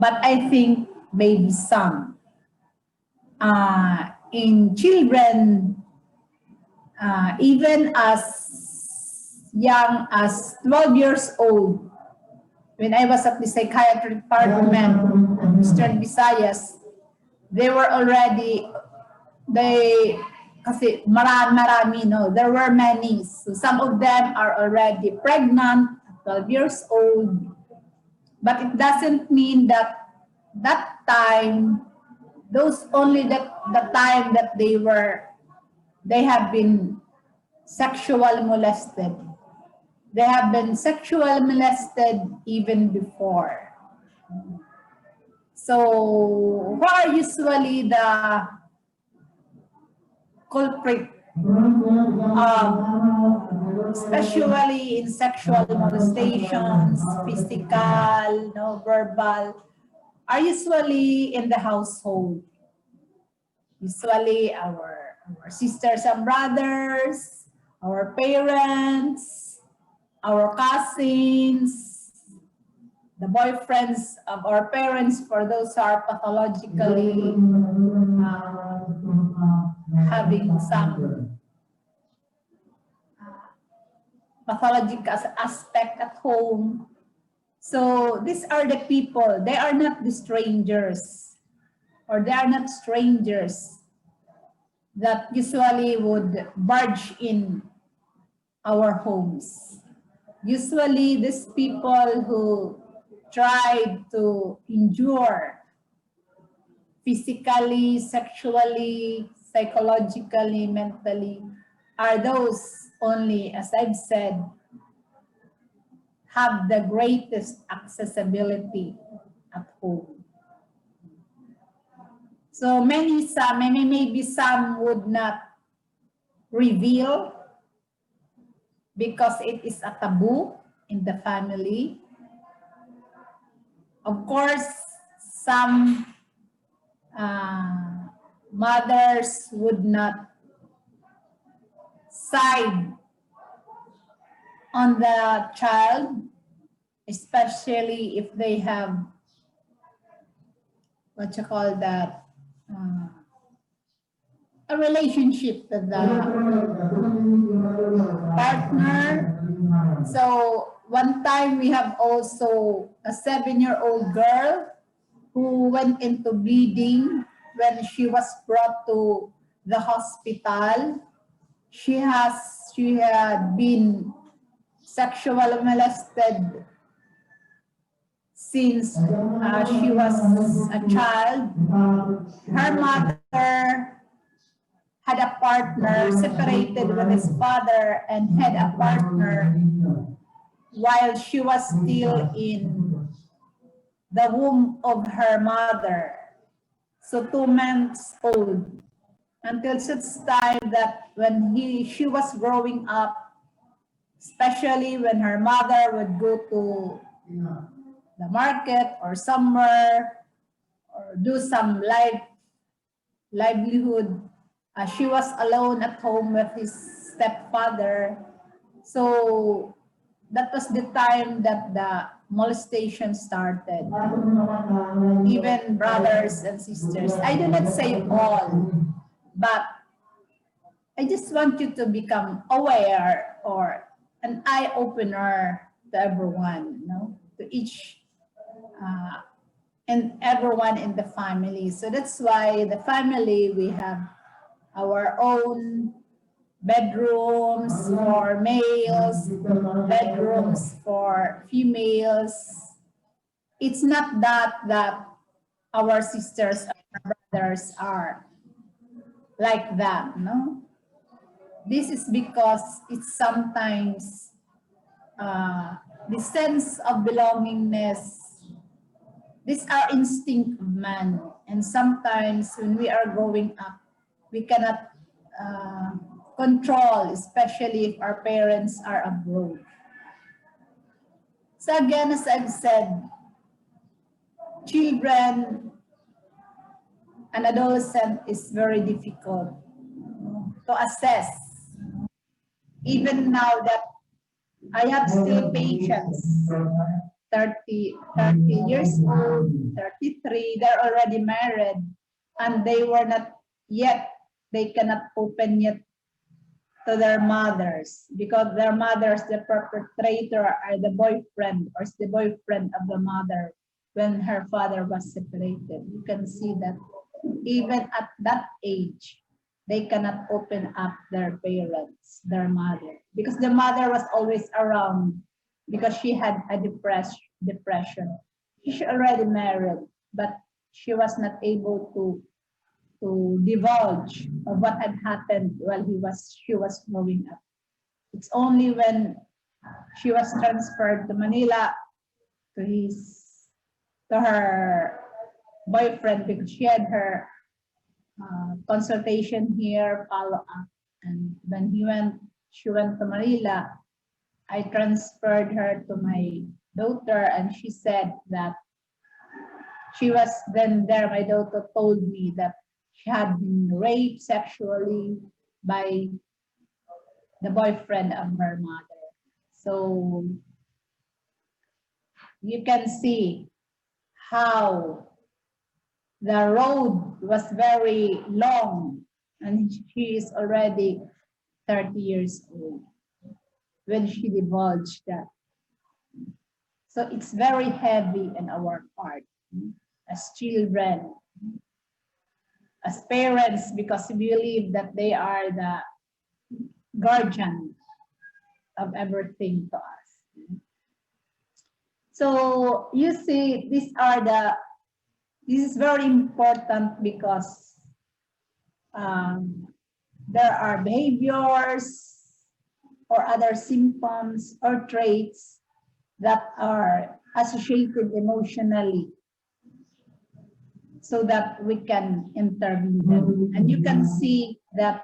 but I think maybe some. In children, even as young as 12 years old, when I was at the Psychiatry department at Eastern Visayas, they were already, kasi marami, no? There were many. So some of them are already pregnant, 12 years old. But it doesn't mean that that time, those only the time that they have been sexually molested. They have been sexually molested even before. So, who are usually the culprit, especially in sexual molestations, physical, no, verbal, are usually in the household. Usually our sisters and brothers, our parents, our cousins, the boyfriends of our parents, for those who are pathologically having some pathological aspect at home. So these are the people, they are not the strangers, or they are not strangers that usually would barge in our homes. Usually these people who try to endure physically, sexually, psychologically, mentally, are those only, as I've said, have the greatest accessibility at home. So maybe some would not reveal because it is a taboo in the family. Of course, some mothers would not side on the child, especially if they have, what you call that, a relationship with the partner. So one time we have also a 7-year-old girl who went into bleeding when she was brought to the hospital. She had been sexually molested since she was a child. Her mother had a partner, separated with his father, and had a partner while she was still in the womb of her mother. So 2 months old, until such time that when she was growing up, especially when her mother would go to the market or somewhere or do some livelihood, she was alone at home with his stepfather. So that was the time that the molestation started. Even brothers and sisters. I do not say all, but I just want you to become aware or an eye-opener to everyone, to each and everyone in the family. So that's why the family, we have our own bedrooms for males, bedrooms for females. It's not that our sisters and brothers are like that, no? This is because it's sometimes the sense of belongingness. These are instinct of man, and sometimes when we are growing up, we cannot control, especially if our parents are abroad. So again, as I've said, children and adolescent is very difficult to assess. Even now that I have still patience 30 years old, 33, they're already married, and they were not yet, they cannot open yet to their mothers, because their mothers, the perpetrator, are the boyfriend or the boyfriend of the mother when her father was separated. You can see that even at that age, they cannot open up their parents, their mother, because the mother was always around because she had a depression. She's already married, but she was not able to divulge of what had happened while she was growing up. It's only when she was transferred to Manila to her boyfriend, because she had her consultation here, follow up, and when she went to Manila, I transferred her to my daughter, and she said that she was then there. My daughter told me that she had been raped sexually by the boyfriend of her mother. So you can see how the road was very long, and she is already 30 years old when she divulged that. So it's very heavy in our part as children, as parents, because we believe that they are the guardian of everything to us. So you see, this is very important, because there are behaviors or other symptoms or traits that are associated emotionally, so that we can intervene them. And you can see that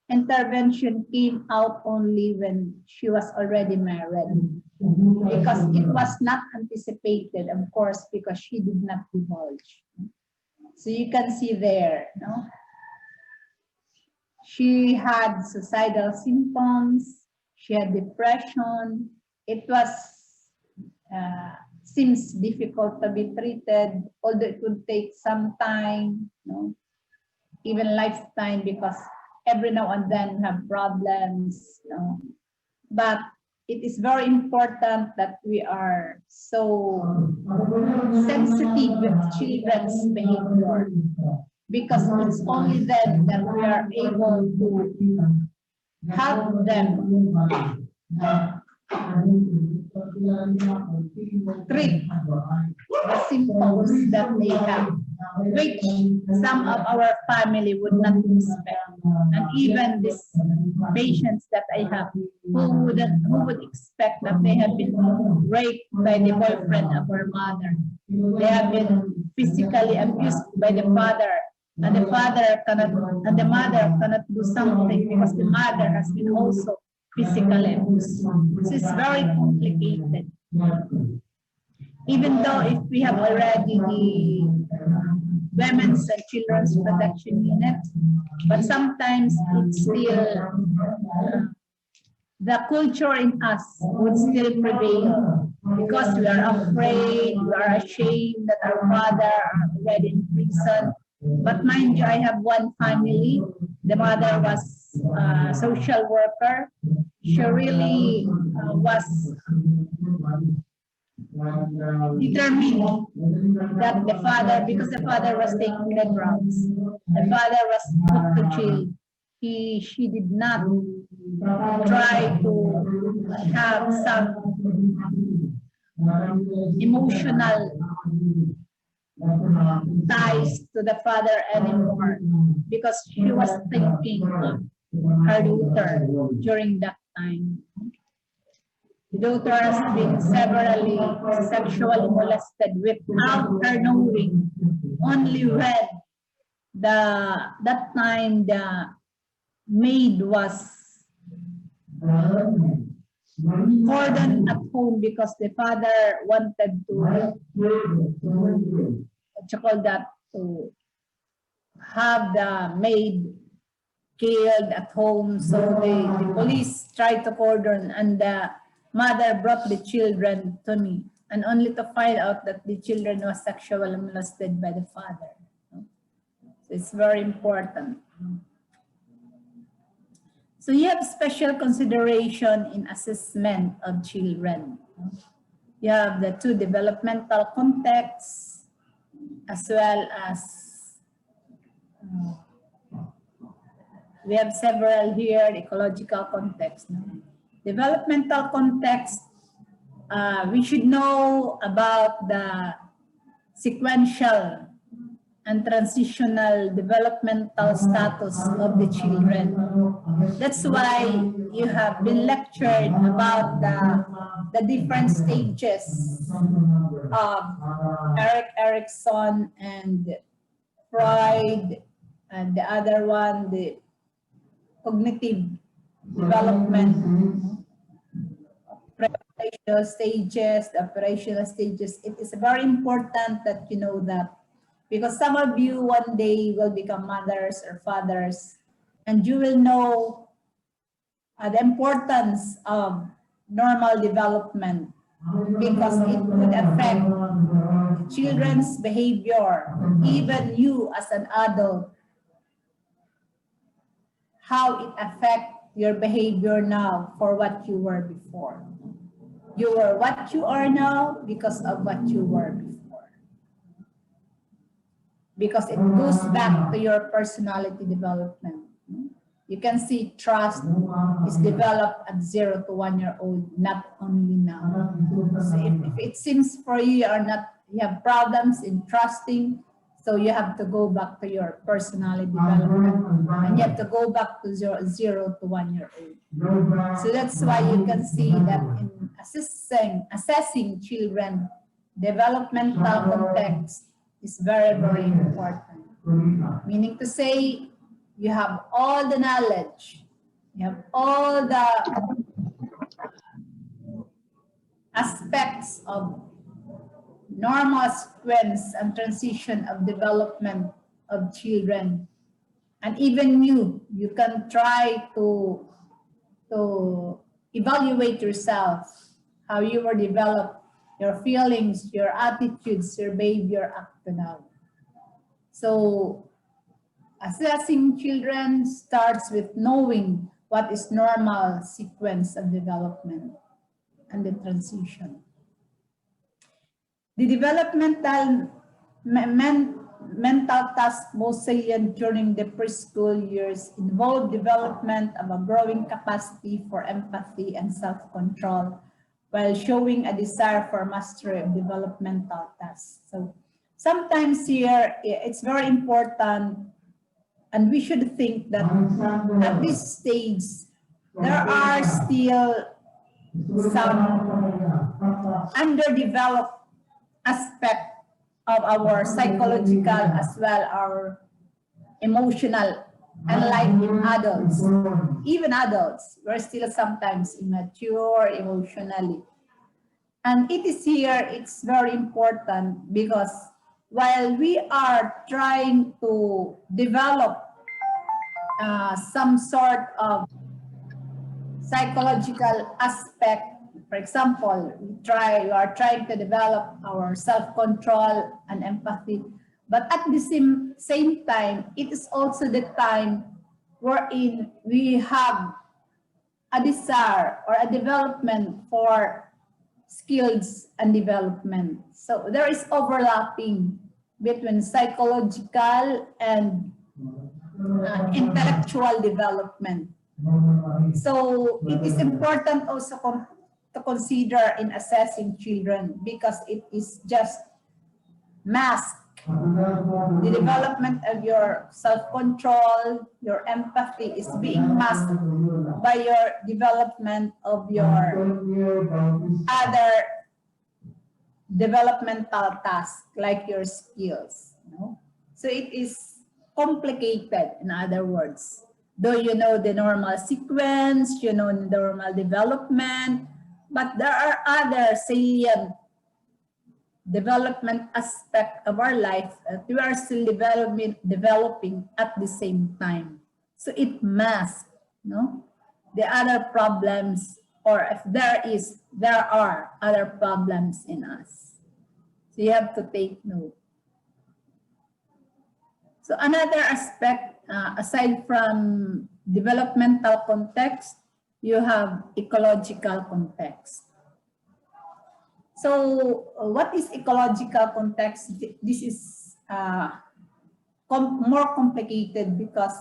intervention came out only when she was already married, because it was not anticipated, of course, because she did not divulge. So you can see there, no? She had suicidal symptoms, she had depression. It was seems difficult to be treated, although it would take some time, no? Even lifetime, because every now and then we have problems, no? But it is very important that we are so sensitive with children's behavior, because it's only then that we are able to help them treat the symptoms that they have, which some of our family would not expect. And even these patients that I have, who would expect that they have been raped by the boyfriend of her mother. They have been physically abused by the father, and the father cannot, and the mother cannot do something because the mother has been also physically abused. This is very complicated. Even though if we have already the Women's and Children's Protection Unit, but sometimes it's still, the culture in us would still prevail, because we are afraid, we are ashamed that our father are already in prison. But mind you, I have one family. The mother was a social worker. She really was determined that the father, because the father was taking the drugs, the father was put to jail. She did not try to have some emotional ties to the father anymore, because she was thinking of her daughter during that time. The daughter has been severally sexually molested without her knowing. Only when that time the maid was cordoned at home, because the father wanted to what you call that, to have the maid killed at home. So the police tried to cordon, and the mother brought the children to me. and only to find out that the children was sexually molested by the father. So it's very important. So you have special consideration in assessment of children. You have the two developmental contexts as well as we have several here, ecological context. Developmental context, we should know about the sequential and transitional developmental status of the children. That's why you have been lectured about the different stages of Erikson and Freud, and the other one, the cognitive development, operational stages, the operational stages. It is very important that you know that, because some of you one day will become mothers or fathers, and you will know the importance of normal development, because it would affect children's behavior, even you as an adult, how it affects your behavior now for what you were before. You are what you are now because of what you were before. Because it goes back to your personality development. You can see trust is developed at 0 to 1 year old, not only now. So if it seems for you you have problems in trusting, so you have to go back to your personality development, and you have to go back to 0 to 1 year old. So that's why you can see that in assessing children, developmental context is very, very important. Meaning to say, you have all the knowledge, you have all the aspects of normal sequence and transition of development of children. And even you can try to evaluate yourself, how you were developed, your feelings, your attitudes, your behavior up to now. So assessing children starts with knowing what is normal sequence of development and the transition. The developmental mental tasks most salient during the preschool years involve development of a growing capacity for empathy and self-control, while showing a desire for mastery of developmental tasks. So sometimes here, it's very important, and we should think that at this stage, there are still some underdeveloped aspect of our psychological as well our emotional, unlike in adults. Even adults, we're still sometimes immature emotionally. And it is here, it's very important, because while we are trying to develop some sort of psychological aspect, for example, we are trying to develop our self-control and empathy, but at the same time, it is also the time wherein we have a desire or a development for skills and development. So there is overlapping between psychological and intellectual development. So it is important also to consider in assessing children, because it is just masked. The development of your self-control, your empathy is being masked by your development of your other developmental tasks, like your skills. So it is complicated, in other words. Though you know the normal sequence, you know the normal development, but there are other salient development aspect of our life that we are still developing at the same time. So it masks the other problems or if there are other problems in us. So you have to take note. So another aspect, aside from developmental context, you have ecological context. So what is ecological context? This is more complicated because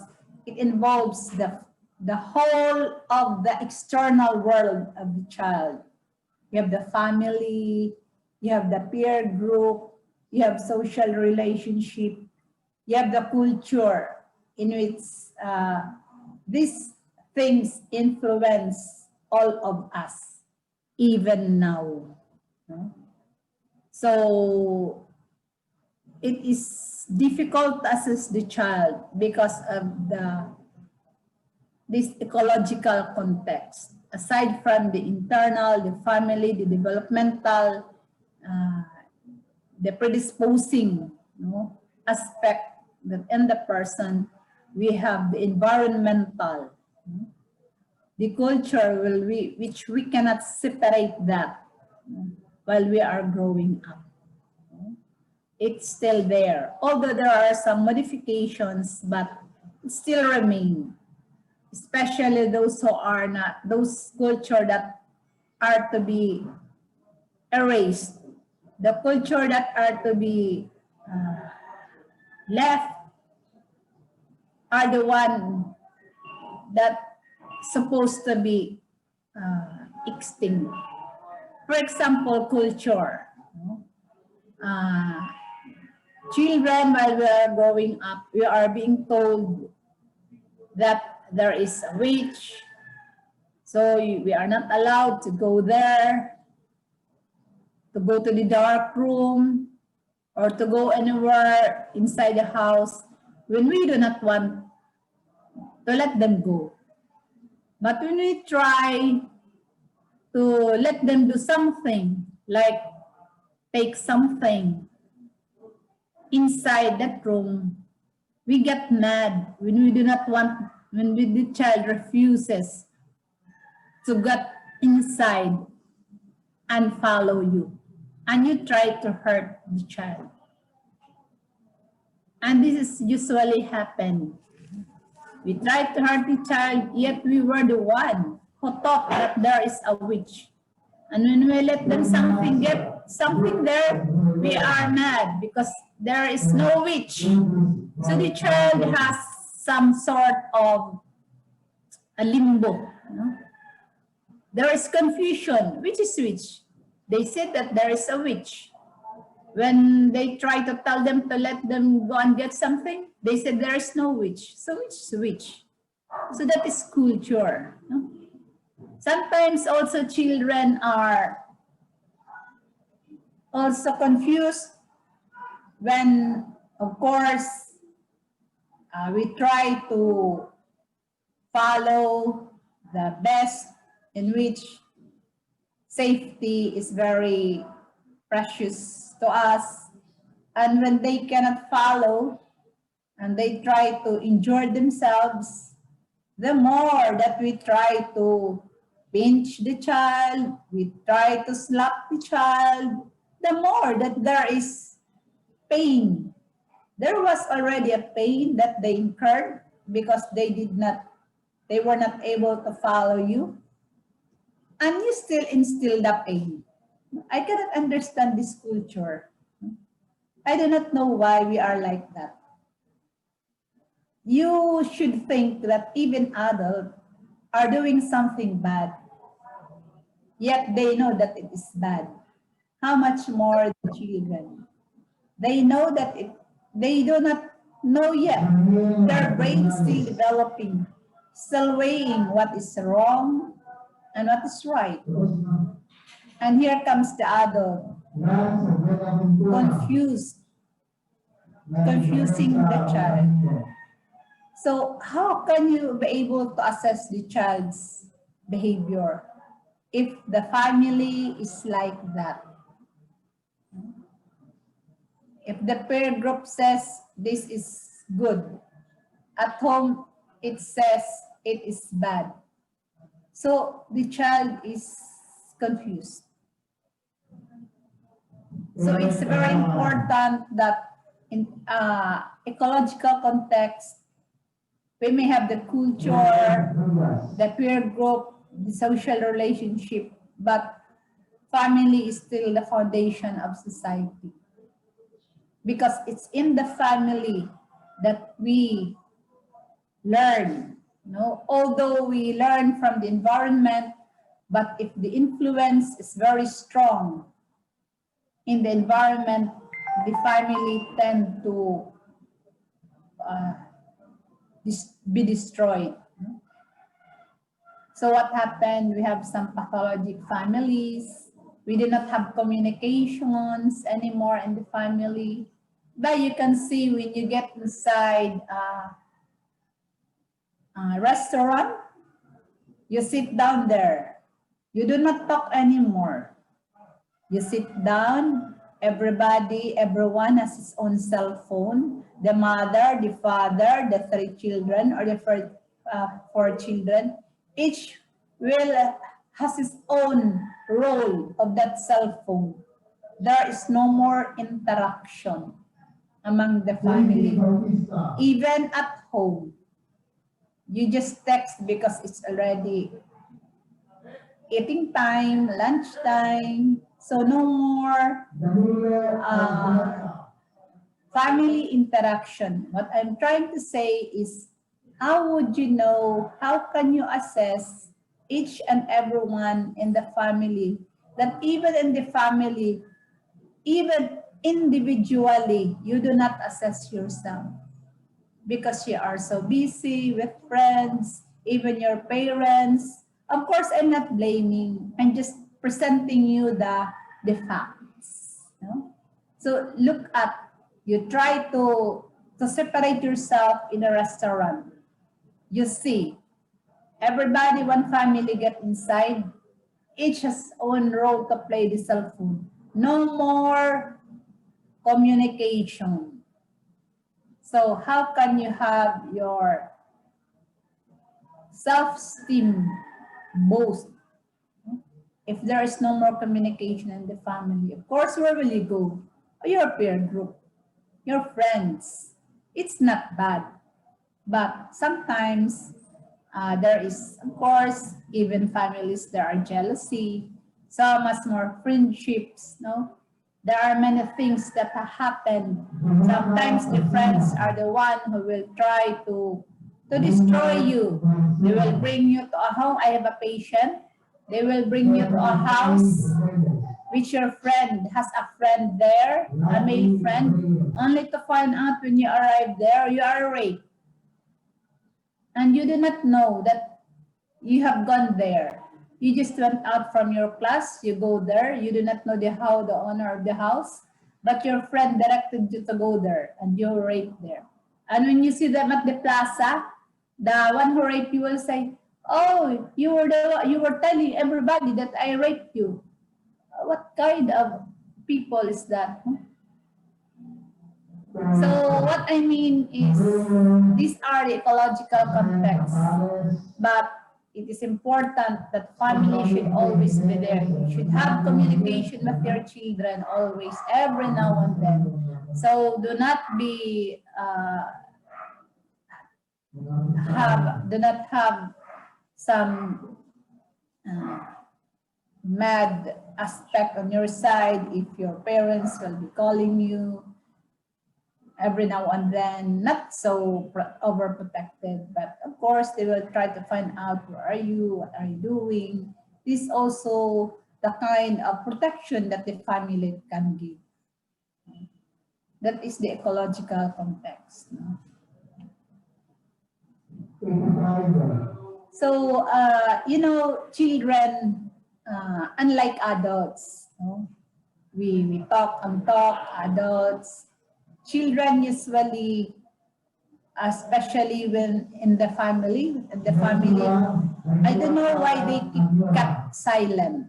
it involves the whole of the external world of the child. You have the family, you have the peer group, you have social relationship, you have the culture in which these things influence all of us, even now. So it is difficult to assess the child because of this ecological context. Aside from the internal, the family, the developmental, the predisposing aspect that in the person, we have the environmental, the culture which we cannot separate that while we are growing up. It's still there, although there are some modifications, but it still remain, especially those who are not, those culture that are to be erased, the culture that are to be left are the one that supposed to be extinct. For example, culture. Children, while we are growing up, we are being told that there is a witch, so we are not allowed to go there, to go to the dark room, or to go anywhere inside the house when we do not want to let them go. But when we try to let them do something, like take something inside that room, we get mad when we do not want, when the child refuses to get inside and follow you, and you try to hurt the child. And this is usually happen. We tried to hurt the child, yet we were the one who thought that there is a witch. And when we let them get something there, we are mad because there is no witch. So the child has some sort of a limbo. There is confusion. Which is witch? They said that there is a witch. When they try to tell them to let them go and get something, they said there is no witch. So which is witch? So that is culture. Sometimes also children are also confused when, of course, we try to follow the best, in which safety is very precious to us. And when they cannot follow and they try to injure themselves, the more that we try to pinch the child, we try to slap the child, the more that there is pain. There was already a pain that they incurred because they were not able to follow you. And you still instill the pain. I cannot understand this culture. I do not know why we are like that. You should think that even adults are doing something bad, yet they know that it is bad. How much more the children? They know that they do not know yet. Their brain is still developing, still weighing what is wrong and what is right. And here comes the adult, confusing the child. So how can you be able to assess the child's behavior if the family is like that? If the peer group says this is good, at home it says it is bad. So the child is confused. So it's very important that in ecological context, we may have the culture, the peer group, the social relationship, but family is still the foundation of society. Because it's in the family that we learn. Although we learn from the environment, but if the influence is very strong in the environment, the family tend to be destroyed. So what happened? We have some pathologic families. We do not have communications anymore in the family. But you can see when you get inside a restaurant, you sit down there. You do not talk anymore. You sit down, everyone has his own cell phone. The mother, the father, the 3 children, or the 4 children, each has his own role of that cell phone. There is no more interaction among the family. Even at home, you just text because it's already eating time, lunch time. So no more family interaction. What I'm trying to say is, how would you know, how can you assess each and everyone in the family, that even in the family, even individually, you do not assess yourself because you are so busy with friends, even your parents. Of course, I'm not blaming. I'm just presenting you the facts. So look at, you try to separate yourself in a restaurant. You see, everybody, one family get inside, each has own role to play the cell phone. No more communication. So how can you have your self-esteem boost if there is no more communication in the family? Of course, where will you go? Your peer group, your friends. It's not bad, but sometimes there is, of course, even families, there are jealousy, some has more friendships, There are many things that happen. Sometimes the friends are the one who will try to destroy you. They will bring you to a home. I have a patient. They will bring you to a house which your friend has a friend there, a male friend, only to find out when you arrive there, you are raped. And you do not know that you have gone there. You just went out from your class, you go there, you do not know the owner of the house, but your friend directed you to go there and you were raped there. And when you see them at the plaza, the one who raped you will say, oh, you were telling everybody that I raped you. What kind of people is that? So what I mean is, these are the ecological contexts, but it is important that family should always be there. You should have communication with your children always, every now and then. So do not be have some mad aspect on your side if your parents will be calling you every now and then, not so overprotected, but of course they will try to find out where are you, what are you doing. This is also the kind of protection that the family can give. That is the ecological context. So, children, unlike adults, we talk and talk, adults. Children usually, especially when in the family, I don't know why they kept silent,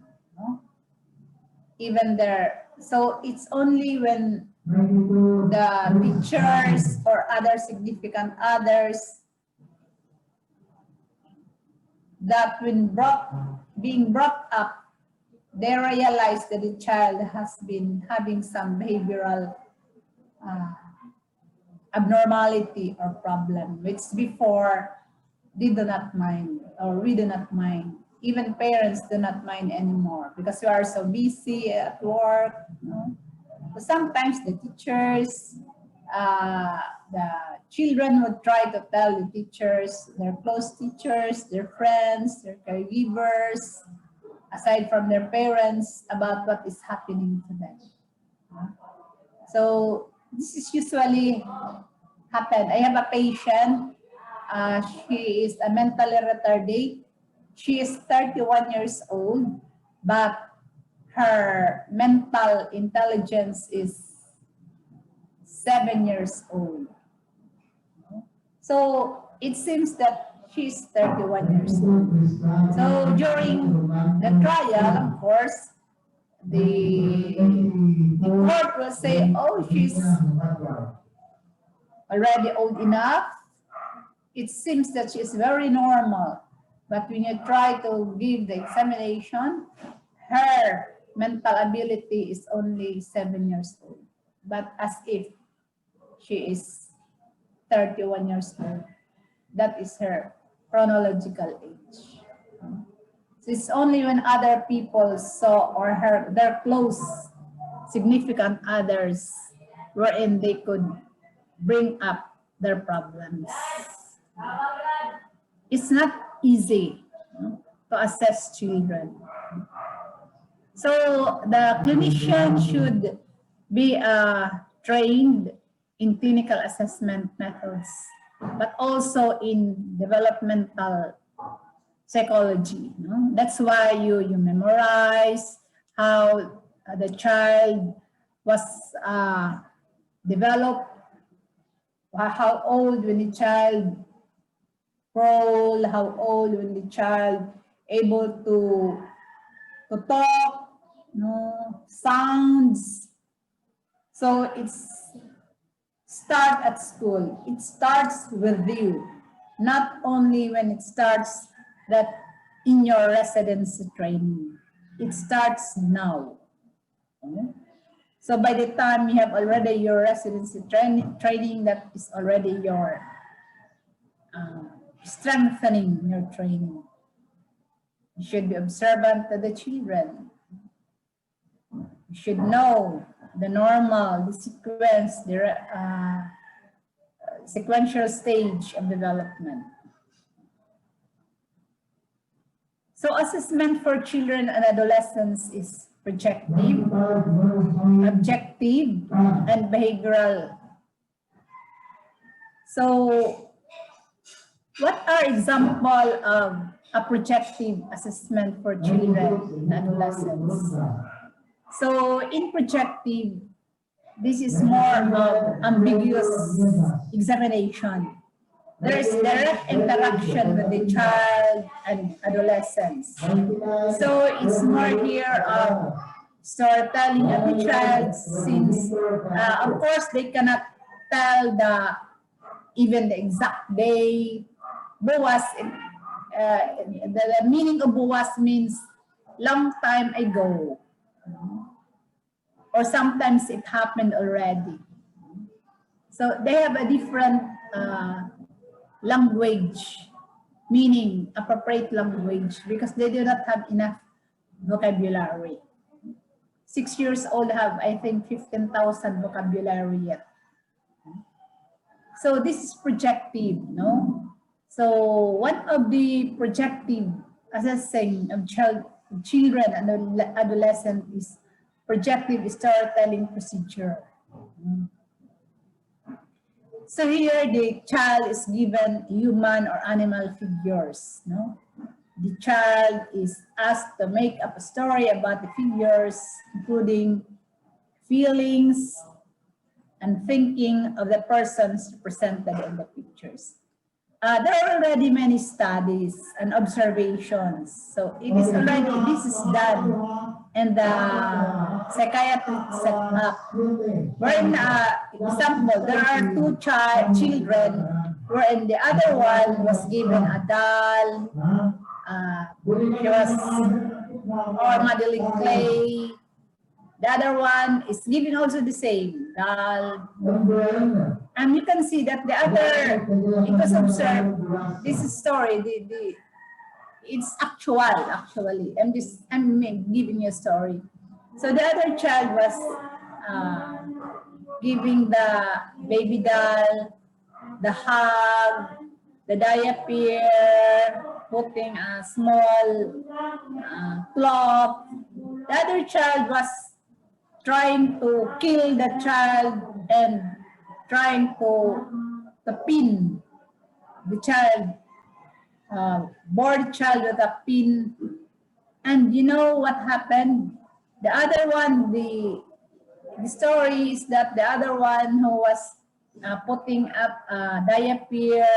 even there. So it's only when the teachers or other significant others that when being brought up, they realize that the child has been having some behavioral abnormality or problem, which before they do not mind, or we do not mind. Even parents do not mind anymore because we are so busy at work. You know? So sometimes the teachers, the children would try to tell the teachers, their close teachers, their friends, their caregivers, aside from their parents, about what is happening to them. So this is usually happen. I have a patient. She is a mentally retarded. She is 31 years old, but her mental intelligence is 7 years old. So it seems that she's 31 years old. So during the trial, of course, the court will say, oh, she's already old enough. It seems that she is very normal. But when you try to give the examination, her mental ability is only 7 years old. But as if she is 31 years old. That is her chronological age. So it's only when other people saw, or their close significant others, wherein they could bring up their problems. It's not easy to assess children. So the clinician should be trained in clinical assessment methods, but also in developmental psychology. That's why you memorize how the child was developed, how old when the child crawl, how old when the child able to talk, sounds. So it's start at school. It starts with you, not only when it starts that in your residency training. It starts now. So by the time you have already your residency training, that is already your strengthening your training. You should be observant to the children. You should know the normal, the sequence, the sequential stage of development. So assessment for children and adolescents is projective, objective, and behavioral. So what are examples of a projective assessment for children and adolescents? So in projective, this is more of ambiguous examination. There is direct interaction with the child and adolescents. So it's more here of storytelling of the child, since of course they cannot tell even the exact day. Buwas, the meaning of buwas means long time ago. Or sometimes it happened already. So they have a different language, meaning appropriate language, because they do not have enough vocabulary. 6 years old have, I think, 15,000 vocabulary yet. So this is projective, So one of the projective assessing of children and adolescent is projective storytelling procedure. So here the child is given human or animal figures. The child is asked to make up a story about the figures, including feelings and thinking of the persons represented in the pictures. There are already many studies and observations. So it is already, this is done in the psychiatry setup. Wherein, example, there are two children, wherein the other one was given a doll, she was or modeling clay. The other one is giving also the same doll. And you can see that the other, because observe this story, it's actually. I'm giving you a story. So the other child was giving the baby doll the hug, the diaper, putting a small cloth. The other child was trying to kill the child and trying to pin the child, board child with a pin. And you know what happened? The other one, the story is that the other one who was putting up a diaper,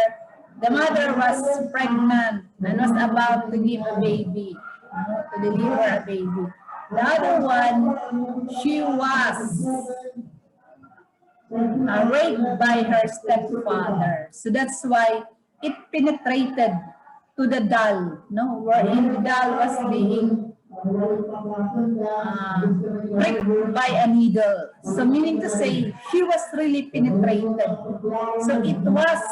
the mother was pregnant and was about to give a baby, to deliver a baby. The other one, she was raped by her stepfather. So that's why it penetrated to the doll, wherein the doll was being pricked by a needle. So meaning to say, she was really penetrated. So it was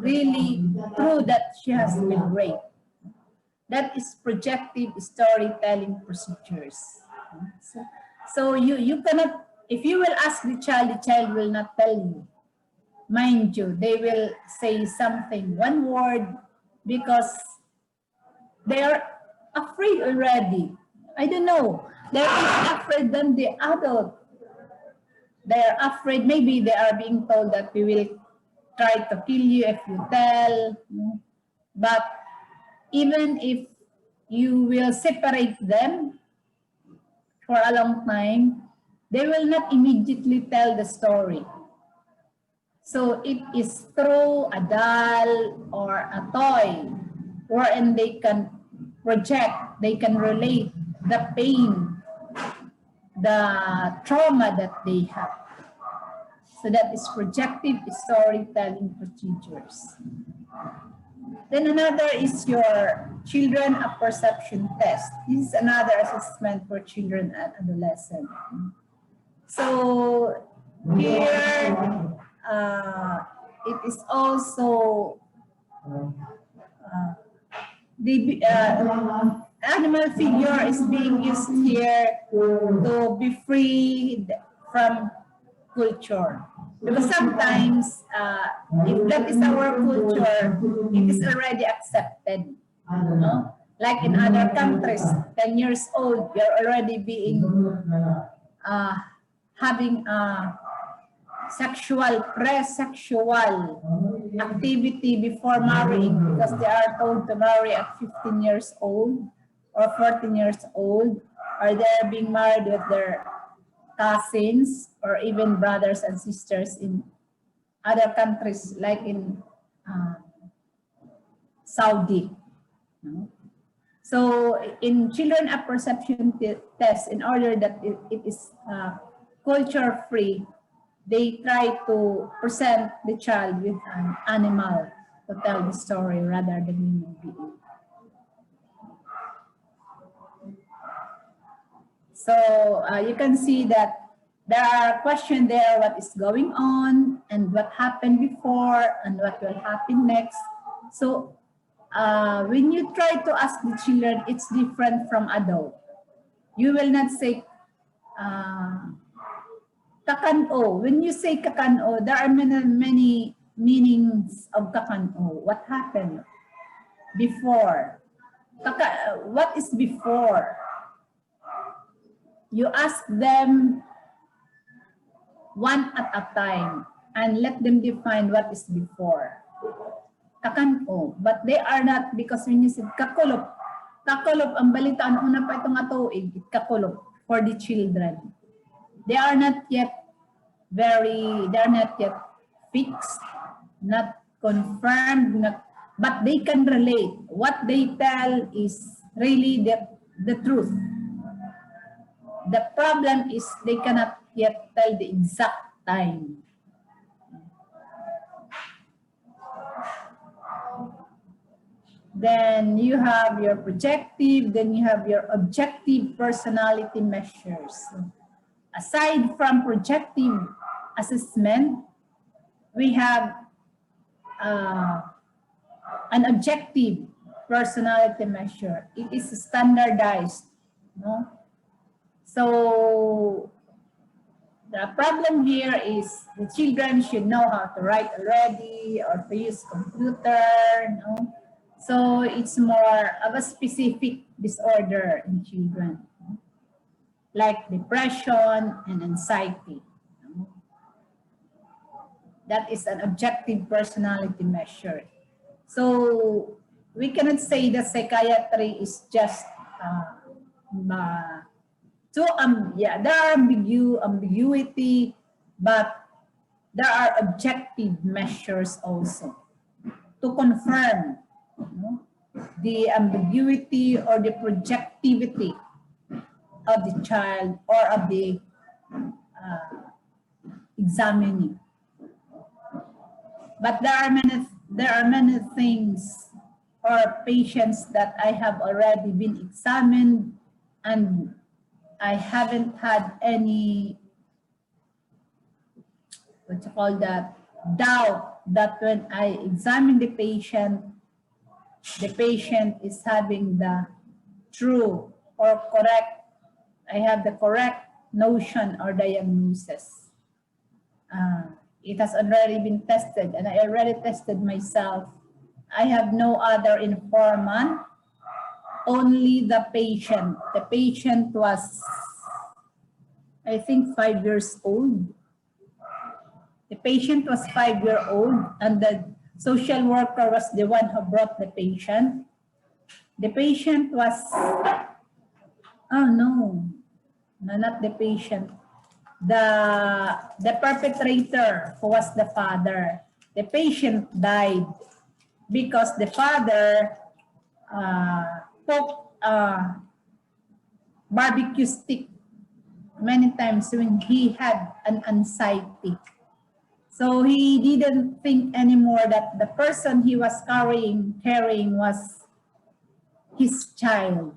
really true that she has been raped. That is projective storytelling procedures. So you cannot, if you will ask the child will not tell you. Mind you, they will say something, one word, because they are afraid already. I don't know. They're even afraid than the adult. They're afraid, maybe they are being told that we will try to kill you if you tell. But even if you will separate them for a long time, they will not immediately tell the story. So it is through a doll or a toy wherein they can project, they can relate the pain, the trauma that they have. So that is projective storytelling procedures. Then another is your children a perception test. This is another assessment for children and adolescents. So here it is also the animal figure is being used here to be freed from culture. Because sometimes, if that is our culture, it is already accepted. Like in other countries, 10 years old, you're already being, having a pre-sexual activity before marrying, because they are told to marry at 15 years old or 14 years old, or they're being married with their cousins or even brothers and sisters in other countries like in Saudi. So in children a perception test, in order that it is culture free, they try to present the child with an animal to tell the story rather than human being. So you can see that there are questions there, what is going on and what happened before and what will happen next. So when you try to ask the children, it's different from adult. You will not say kakano. When you say kakano, there are many meanings of kakano. What happened before? What is before? You ask them one at a time and let them define what is before. Kakano, but they are not, because when you said kakulop, ang balitaan una pa itong atuig, kakulop for the children. They are not yet fixed, not confirmed, but they can relate. What they tell is really the truth. The problem is they cannot yet tell the exact time. Then you have your projective, then you have your objective personality measures. Aside from projective assessment, we have an objective personality measure. It is standardized, no? So the problem here is the children should know how to write already or to use computer, no? So it's more of a specific disorder in children, no? Like depression and anxiety. No? That is an objective personality measure. So we cannot say that psychiatry is just there are ambiguity, but there are objective measures also to confirm, you know, the ambiguity or the projectivity of the child or of the examinee. But there are many things or patients that I have already been examined and I haven't had any, what you call that, doubt that when I examine the patient is having the true or correct, I have the correct notion or diagnosis. It has already been tested and I already tested myself. I have no other informant, only the patient. The patient was, I think, 5 years old. The patient was 5 years old and the social worker was the one who brought the patient. The patient was, oh no, not the patient. The perpetrator, who was the father. The patient died because the father poked a barbecue stick many times when he had an anxiety. So he didn't think anymore that the person he was carrying was his child.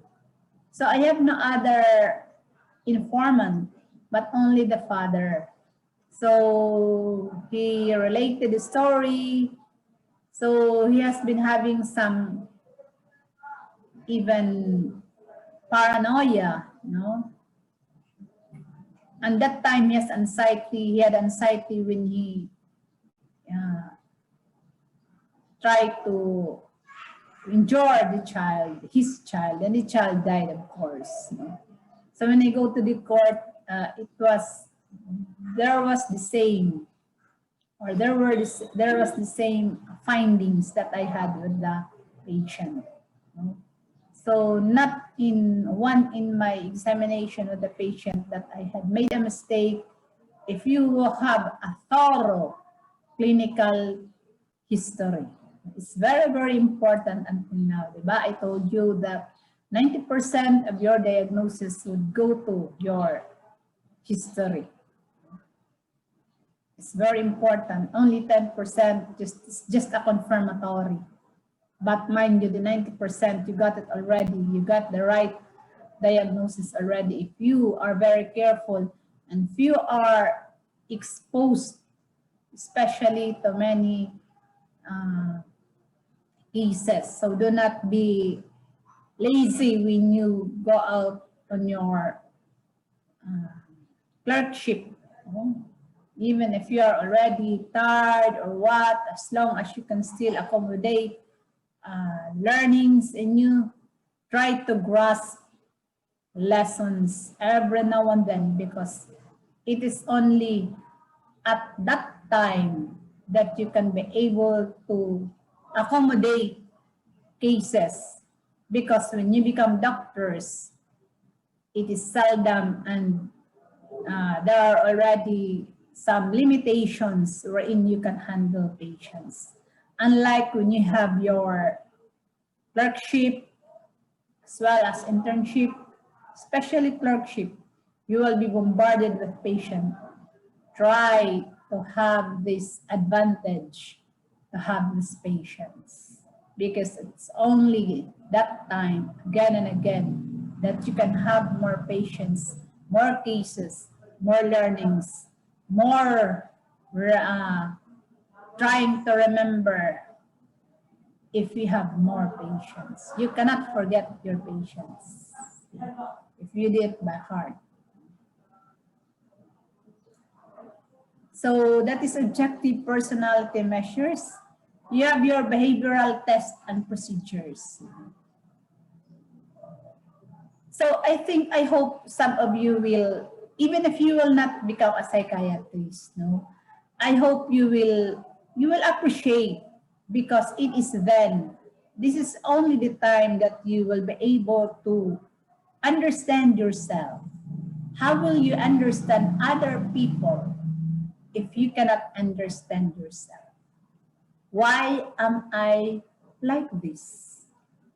So I have no other informant, but only the father. So he related the story. So he has been having some even paranoia, you know. And that time he has anxiety. He had anxiety when he tried to enjoy the child, his child, and the child died, of course. You know? So when I go to the court, there was the same findings that I had with the patient. You know? So not in my examination of the patient that I had made a mistake. If you have a thorough clinical history, it's very, very important until now. Diba? I told you that 90% of your diagnosis would go to your history. It's very important. Only 10% just a confirmatory. But mind you, the 90%, you got it already. You got the right diagnosis already. If you are very careful and if you are exposed, especially to many cases. So do not be lazy when you go out on your clerkship. Even if you are already tired or what, as long as you can still accommodate learnings and you try to grasp lessons every now and then, because it is only at that time that you can be able to accommodate cases, because when you become doctors, it is seldom and there are already some limitations wherein you can handle patients. Unlike when you have your clerkship as well as internship, especially clerkship, you will be bombarded with patients. Try to have this advantage to have these patients. because it's only that time, again and again, that you can have more patience, more cases, more learnings, more trying to remember if you have more patience. You cannot forget your patience if you did it by heart. So that is objective personality measures. You have your behavioral tests and procedures. So I hope some of you will, even if you will not become a psychiatrist, no, I hope you will appreciate, because it is then, this is only the time that you will be able to understand yourself. How will you understand other people if you cannot understand yourself? Why am I like this?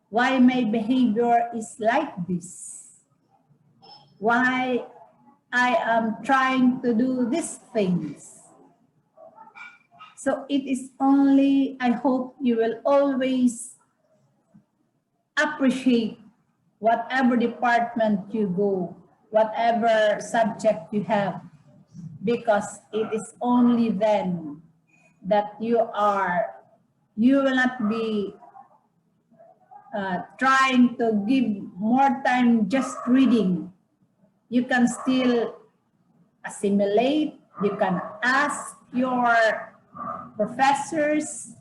Why my behavior is like this? Why I am trying to do these things? So it is only, I hope you will always appreciate whatever department you go, whatever subject you have, because it is only then that you will not be trying to give more time just reading. You can still assimilate, you can ask your professors.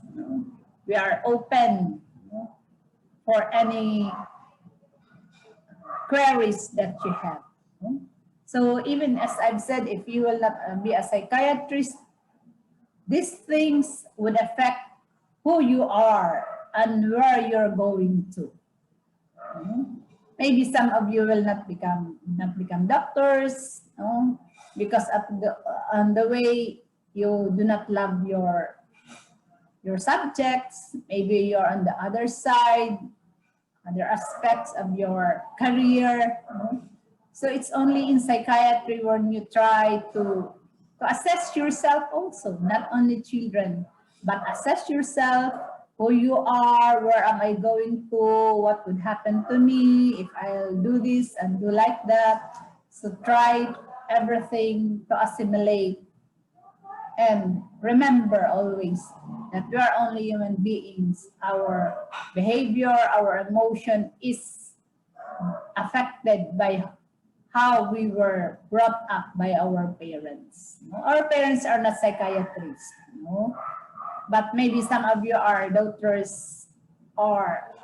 We are open for any queries that you have. So even as I've said, if you will not be a psychiatrist, these things would affect who you are and where you're going to. Maybe some of you will not become doctors, because on the way you do not love your subjects. Maybe you're on the other side, other aspects of your career. So it's only in psychiatry when you try to assess yourself also, not only children, but assess yourself, who you are, where am I going to, what would happen to me if I'll do this and do like that. So try everything to assimilate. And remember always that we are only human beings. Our behavior, our emotion is affected by how we were brought up by our parents. Our parents are not psychiatrists, but maybe some of you are doctors or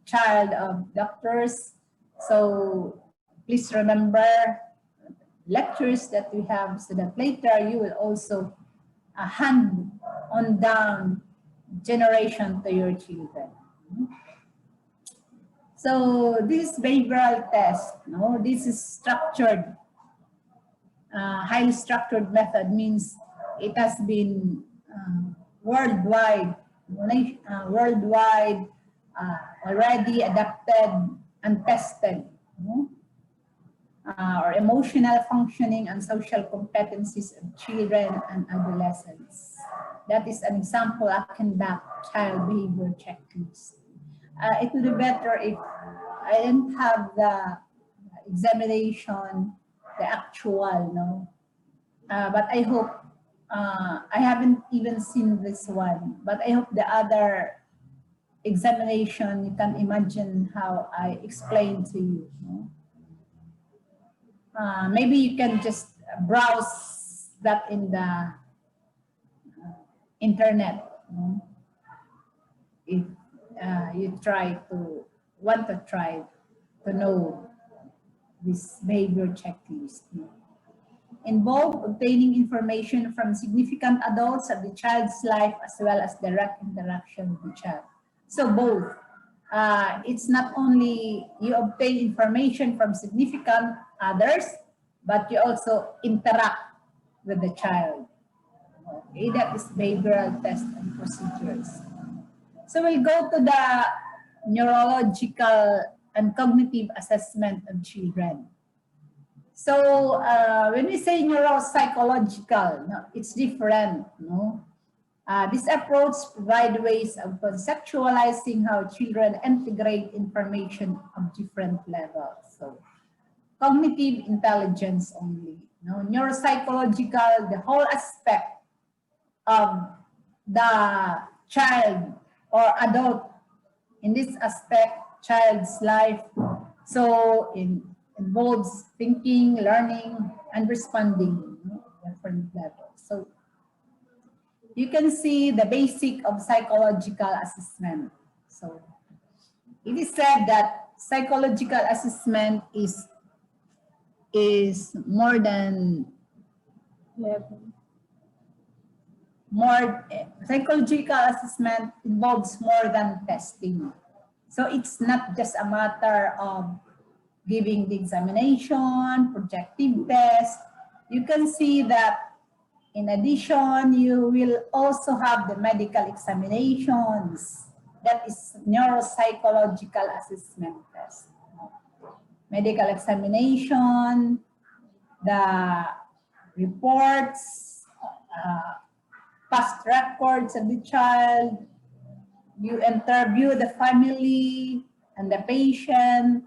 child of doctors. So please remember lectures that we have, so that later you will also hand on down generation to your children. So this behavioral test, this is structured, highly structured method, means it has been worldwide already adapted and tested. Or emotional functioning and social competencies of children and adolescents. That is an example of conduct child behavior checklist. It would be better if I didn't have the examination, the actual, but I hope, I haven't even seen this one, but I hope the other examination, you can imagine how I explained to you. Maybe you can just browse that in the internet. If you want to try to know this behavior checklist. Involve obtaining information from significant adults of the child's life as well as direct interaction with the child. So both. It's not only you obtain information from significant others, but you also interact with the child. Okay, that is behavioral test and procedures. So we'll go to the neurological and cognitive assessment of children. So when we say neuropsychological, it's different. This approach provides ways of conceptualizing how children integrate information of different levels. So, cognitive intelligence only. Neuropsychological, the whole aspect of the child or adult, in this aspect, child's life. So it involves thinking, learning, and responding at different levels. So you can see the basic of psychological assessment. So it is said that psychological assessment is more than psychological assessment involves more than testing. So it's not just a matter of giving the examination, projective test. You can see that in addition, you will also have the medical examinations. That is neuropsychological assessment test. Medical examination, the reports, past records of the child. You interview the family and the patient.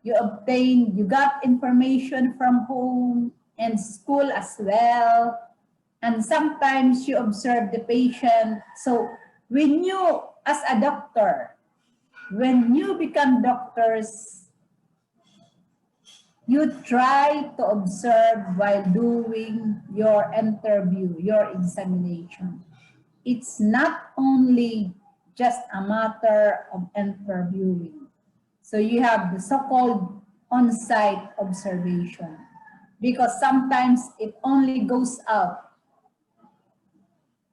You got information from home and school as well. And sometimes you observe the patient. So when you, as a doctor, when you become doctors, you try to observe while doing your interview, your examination. It's not only just a matter of interviewing. So you have the so-called on-site observation, because sometimes it only goes out.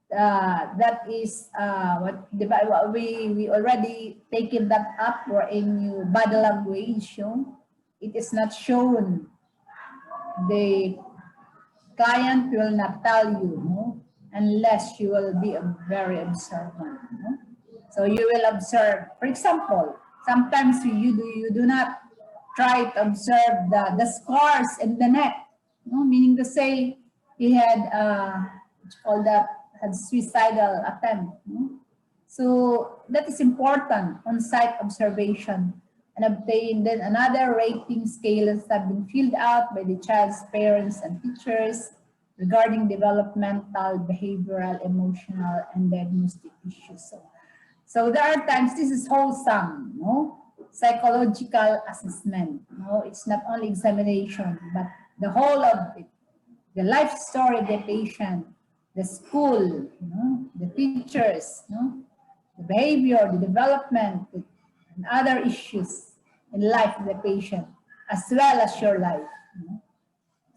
That is what we already taken that up, or in your body language. It is not shown. The client will not tell you, unless you will be very observant. So you will observe. For example, sometimes you do not try to observe the scars in the neck. Meaning to say he had what you call that, had suicidal attempt. So that is important, on-site observation, and obtain. Then another rating scales have been filled out by the child's parents and teachers regarding developmental, behavioral, emotional, and diagnostic issues. So there are times this is wholesome, psychological assessment. It's not only examination, but the whole of it, the life story of the patient, the school, the teachers, the behavior, the development, and other issues in life of the patient, as well as your life.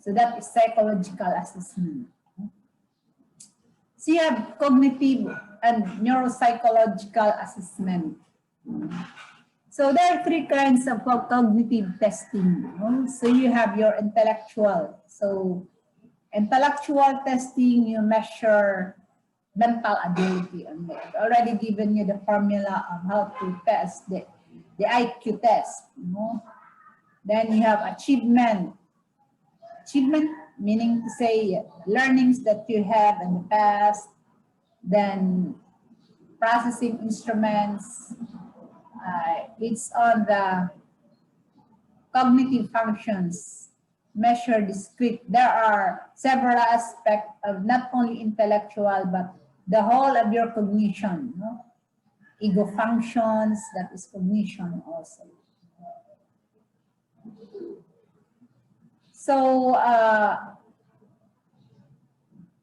So that is psychological assessment. So you have cognitive and neuropsychological assessment. So there are three kinds of cognitive testing. So you have your intellectual. So intellectual testing, you measure mental ability. And I've already given you the formula of how to test the IQ test. Then you have achievement. Achievement meaning to say learnings that you have in the past. Then processing instruments. It's on the cognitive functions. Measure discrete. There are several aspects of not only intellectual, but the whole of your cognition. Ego functions, that is cognition also. So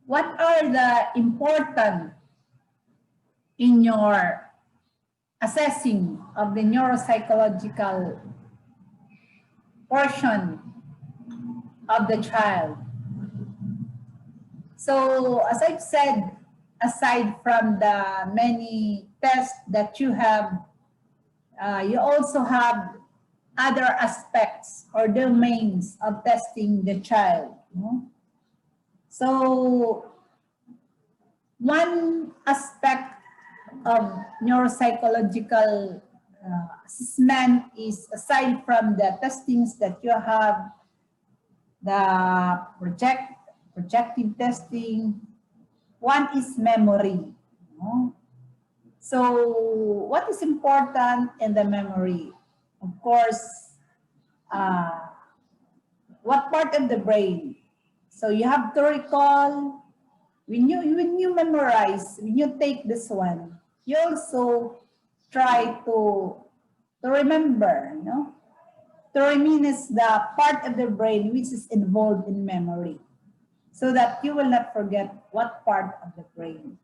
what are the important in your assessing of the neuropsychological portion of the child? So as I've said, aside from the many tests that you have, you also have other aspects or domains of testing the child. So one aspect of neuropsychological assessment is, aside from the testings that you have, the projective testing, one is memory. No? So what is important in the memory? Of course, what part of the brain? So you have to recall, when you memorize, when you take this one, you also try to remember, no? To reminisce the part of the brain which is involved in memory, so that you will not forget what part of the brain.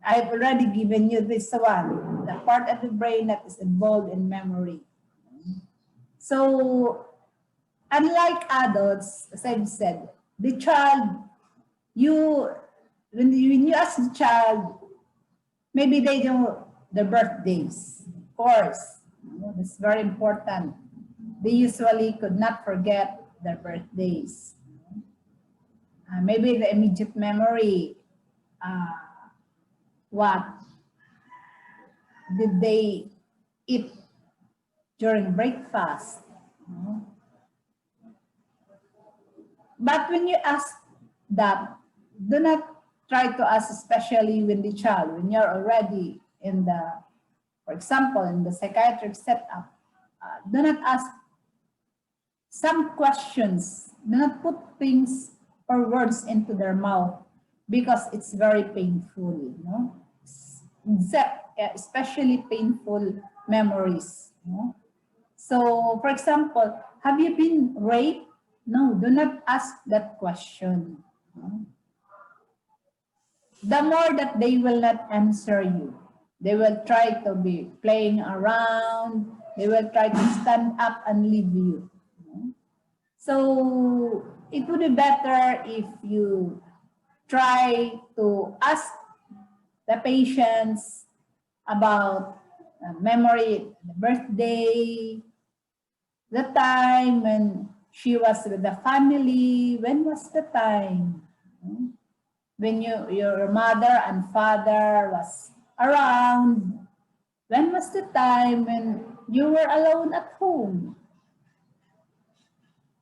I've already given you this one, the part of the brain that is involved in memory. So, unlike adults, as I've said, the child, when you ask the child, maybe they know their birthdays, of course. That's very important. They usually could not forget their birthdays. Maybe the immediate memory, what did they eat during breakfast? But when you ask that, do not try to ask, especially when the child, when you're already in the, for example, in the psychiatric setup, do not ask some questions. Do not put things or words into their mouth, because it's very painful, no? Especially painful memories. No? So, for example, have you been raped? No, do not ask that question. No? The more that they will not answer you, they will try to be playing around, they will try to stand up and leave you. No? So, it would be better if you try to ask the patients about memory, the birthday, the time when she was with the family. When was the time? When your mother and father was around. When was the time when you were alone at home?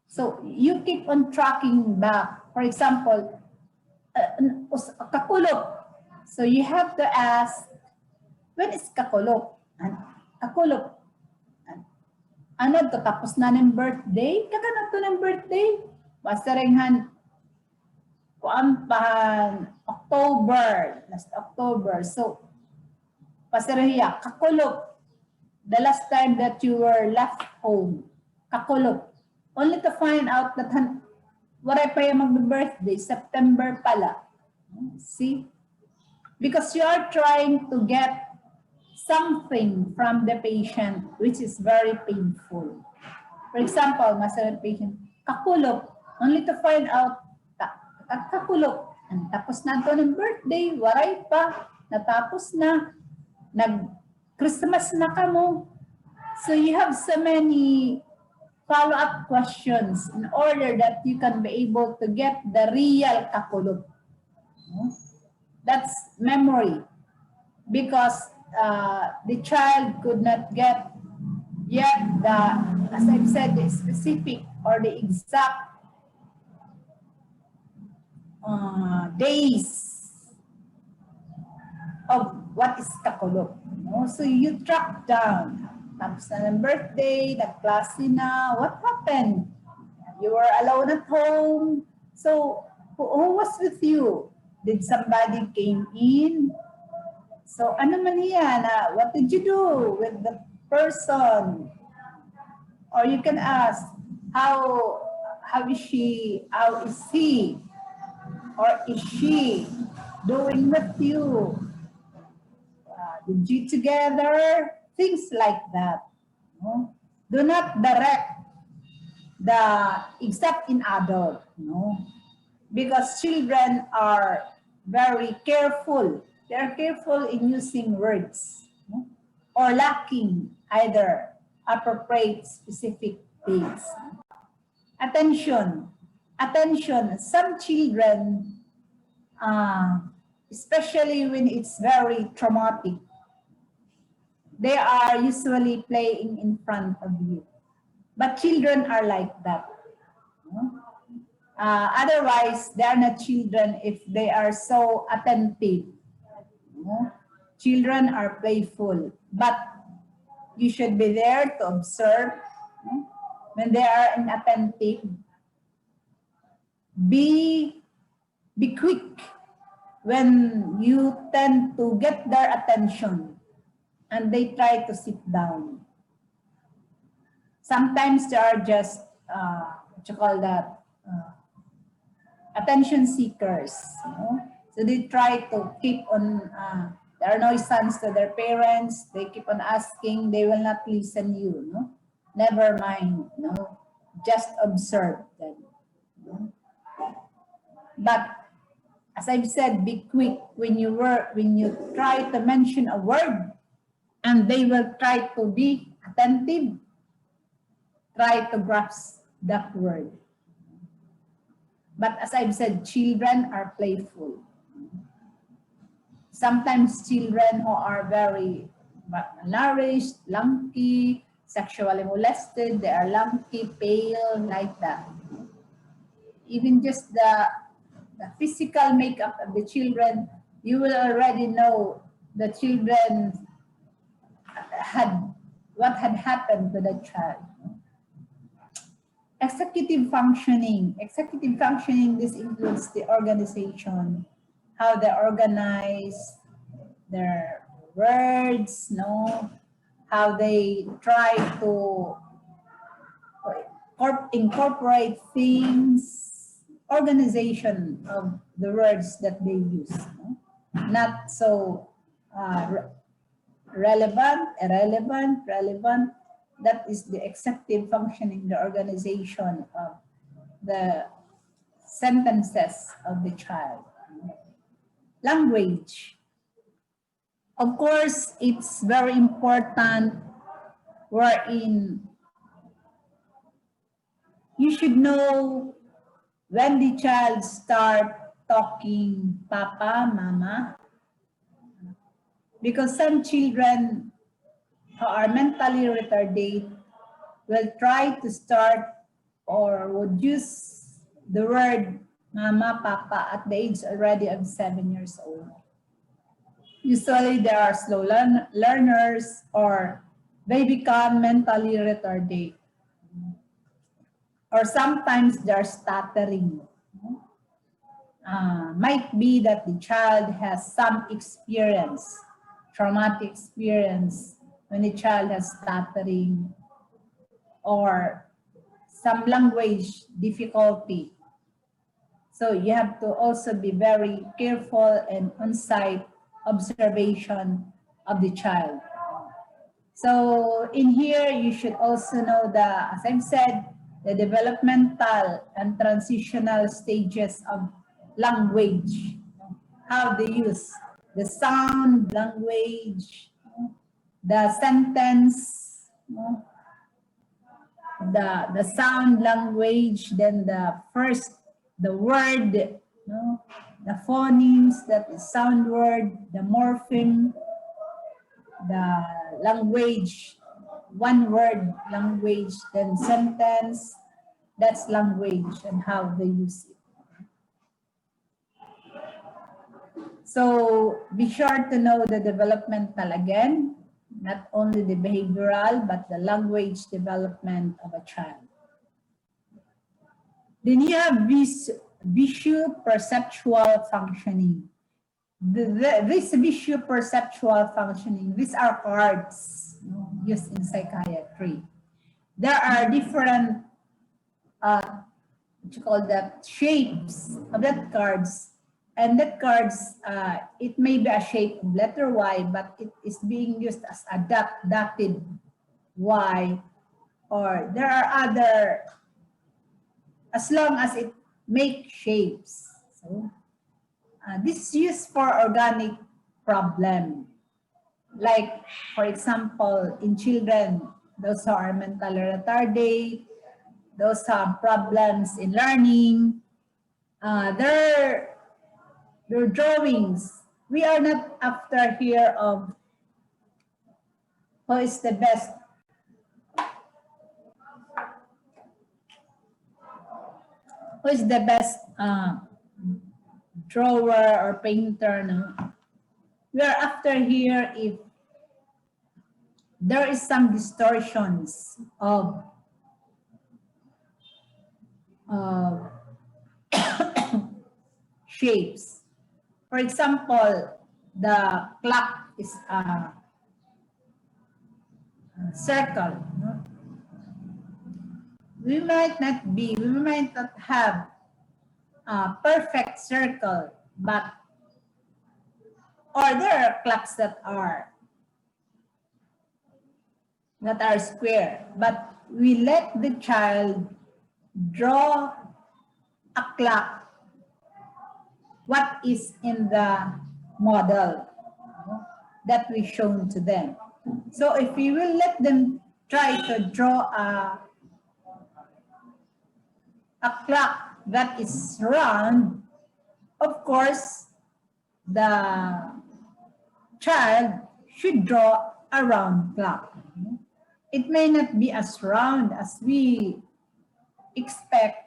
So you keep on tracking back. For example, kakulop. So you have to ask, when is kakulop? Kakulop. Ano to, tapos na ng birthday? Kagana to ng birthday? Basaringhan, kuan pahan, October, last October. So, pasarahiya, kakulop. The last time that you were left home, kakulop. Only to find out that waray pa yung mag-birthday, September pala. See? Because you are trying to get something from the patient which is very painful. For example, masarap patient, kakulop, only to find out, kakulop. Tapos na ito ng birthday, waray pa, natapos na, nag-Christmas na kamo. So you have so many follow-up questions in order that you can be able to get the real kakulop. That's memory, because the child could not get yet the, as I've said, the specific or the exact days of what is kakulop. So you track down, tapos na ng birthday, nagklase na, what happened? You were alone at home. So who was with you? Did somebody came in? So ano man yan? What did you do with the person? Or you can ask, how is she? How is he? Or is she doing with you? Did you together? Things like that. No? Do not direct except in adult. No? Because children are very careful. They are careful in using words, no? Or lacking either appropriate specific things. Attention. Attention. Some children, especially when it's very traumatic, they are usually playing in front of you. But children are like that. No? Otherwise, they are not children if they are so attentive. Children are playful, but you should be there to observe. When they are inattentive, be quick when you tend to get their attention and they try to sit down. Sometimes they are just, what you call that, attention seekers. So they try to keep on, there are nuisance to their parents, they keep on asking, they will not listen you. Never mind, just observe them. But as I've said, be quick when you try to mention a word and they will try to be attentive, try to grasp that word. But as I've said, children are playful. Sometimes children who are very malnourished, lanky, sexually molested, they are lanky, pale, like that. Even just the physical makeup of the children, you will already know the children what had happened to the child. Executive functioning. Executive functioning, this includes the organization, how they organize their words, how they try to incorporate things, organization of the words that they use. Not so relevant, irrelevant, relevant. That is the executive functioning, the organization of the sentences of the child. Language. Of course, it's very important wherein you should know when the child start talking papa, mama, because some children who are mentally retarded will try to start or would use the word mama, papa at the age already of 7 years old. Usually they are slow learners or they become mentally retarded. Or sometimes they're stuttering. Might be that the child has some experience, traumatic experience, when the child has stuttering or some language difficulty. So you have to also be very careful and on-site observation of the child. So in here, you should also know as I've said, the developmental and transitional stages of language, how they use the sound language, the sentence, the sound language, then the word, the phonemes, that is sound word, the morpheme, the language, one word language, then sentence, that's language and how they use it. So be sure to know the developmental again, not only the behavioral, but the language development of a child. Then you have visual-perceptual functioning. This visual-perceptual functioning, these are cards used in psychiatry. There are different, what you call that, shapes of that cards. And that cards, it may be a shape of letter Y, but it is being used as a dotted Y, or there are other, as long as it makes shapes. So this is used for organic problem. Like, for example, in children, those who are mentally retarded, those who have problems in learning, their drawings. We are not after here of who is the best. who is the best drawer or painter, no? We are after here if there is some distortions of shapes. For example, the clock is a circle. No? We might not have a perfect circle, but or there are clocks that are square, but we let the child draw a clock what is in the model that we shown to them. So if we will let them try to draw a clock that is round, of course, the child should draw a round clock. It may not be as round as we expect,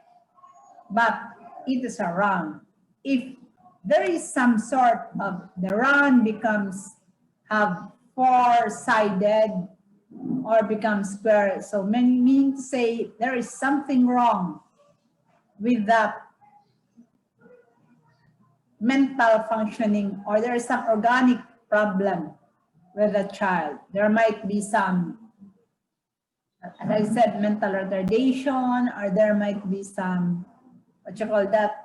but it is a round. If there is some sort of the round becomes have four-sided or becomes square, so meaning to say there is something wrong with that mental functioning, or there is some organic problem with the child. There might be some, as I said, mental retardation, or there might be some, what you call that,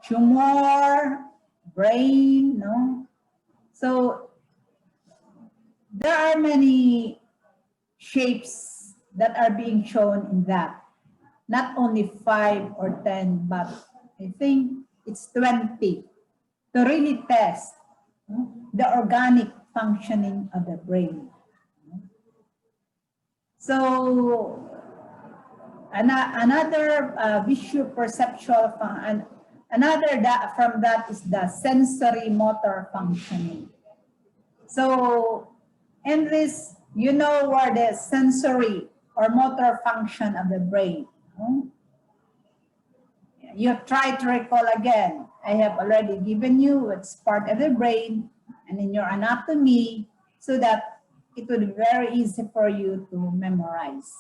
tumor, brain, no? So there are many shapes that are being shown in that. Not only 5 or 10, but I think it's 20 to really test the organic functioning of the brain. So another visual perceptual and another from that is the sensory motor functioning. So in this, you know where the sensory or motor function of the brain. You try to recall again. I have already given you what's part of the brain and in your anatomy, so that it would be very easy for you to memorize.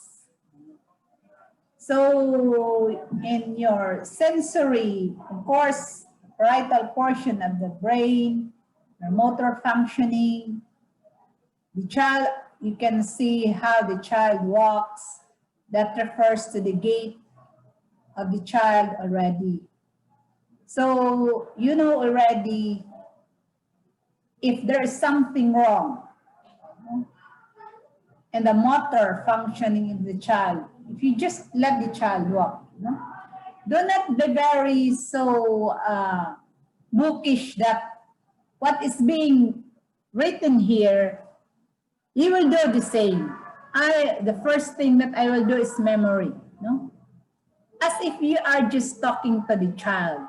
So in your sensory, of course, parietal portion of the brain, your motor functioning, the child, you can see how the child walks. That refers to the gait of the child already. So you know already if there is something wrong in the motor functioning in the child, if you just let the child walk, do not be very so bookish that what is being written here, you will do the same. The first thing that I will do is memory, no? As if you are just talking to the child.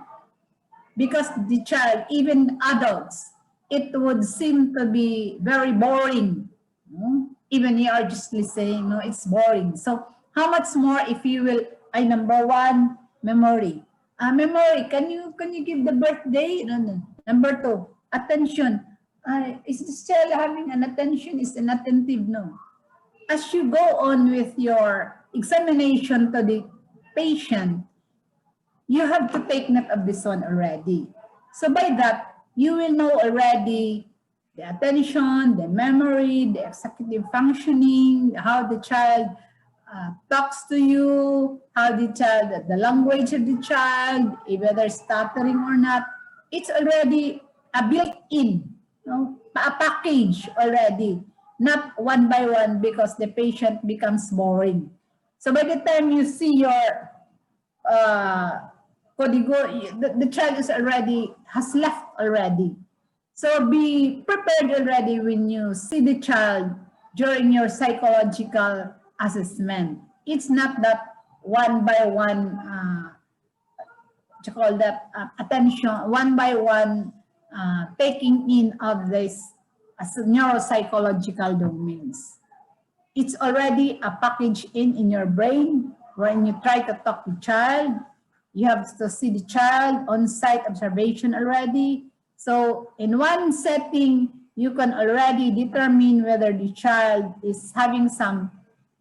Because the child, even adults, it would seem to be very boring. No? Even you are just listening, no, it's boring. So how much more if you will, number 1, memory. Memory, can you give the birthday? No. Number 2, attention. Is this child having an attention? Is inattentive? No. As you go on with your examination to the patient, you have to take note of this one already. So by that, you will know already the attention, the memory, the executive functioning, how the child talks to you, how the language of the child, whether stuttering or not. It's already a built-in, a package already, not one by one, because the patient becomes boring. So by the time you see your the child has left already. So be prepared already when you see the child during your psychological assessment. It's not that one by one, what you call that, attention, one by one taking in of this as neuropsychological domains. It's already a package in your brain when you try to talk to child. You have to see the child on-site observation already. So in one setting, you can already determine whether the child is having some